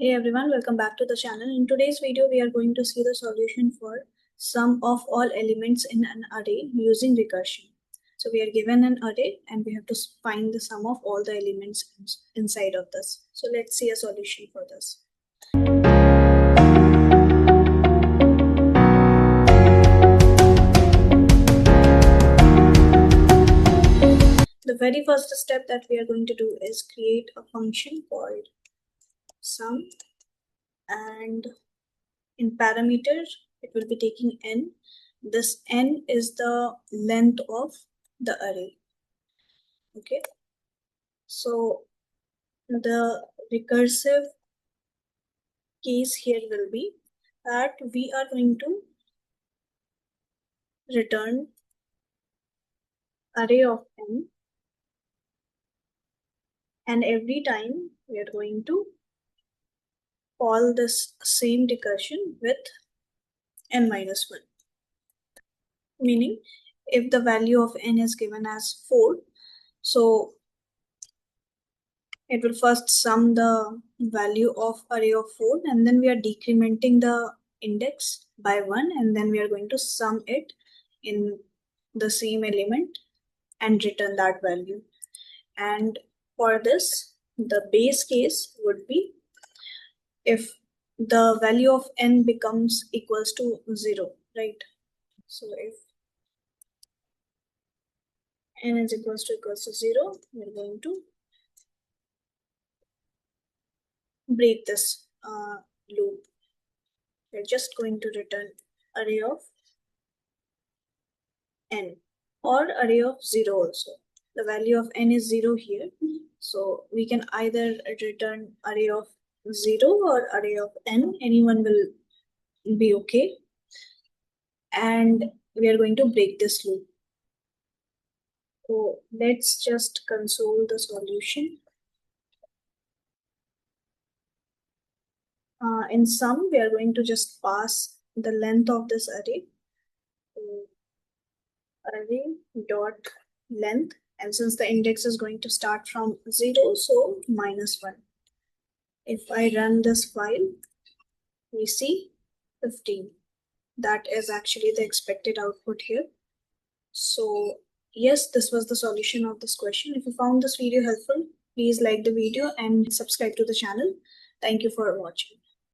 Hey everyone, welcome back to the channel. In today's video, we are going to see the solution for sum of all elements in an array using recursion. So we are given an array and we have to find the sum of all the elements inside of this. So let's see a solution for this. The very first step that we are going to do is create a function called sum, and in parameter it will be taking n. This n is the length of the array. Okay, so the recursive case here will be that we are going to return array of n, and every time we are going to call this same recursion with n minus 1. Meaning, if the value of n is given as 4, so it will first sum the value of array of 4, and then we are decrementing the index by 1, and then we are going to sum it in the same element and return that value. And for this, the base case would be if the value of n becomes equals to 0, right? So if n is equals to 0, we're going to break this loop. We're just going to return array of n or array of 0 also. The value of n is 0 here, so we can either return array of 0 or array of n. Anyone will be okay, and we are going to break this loop. So let's just console the solution. In sum, we are going to just pass the length of this array. So array dot length, and since the index is going to start from 0, so -1. If I run this file, we see 15. That is actually the expected output here. So yes, this was the solution of this question. If you found this video helpful, please like the video and subscribe to the channel. Thank you for watching.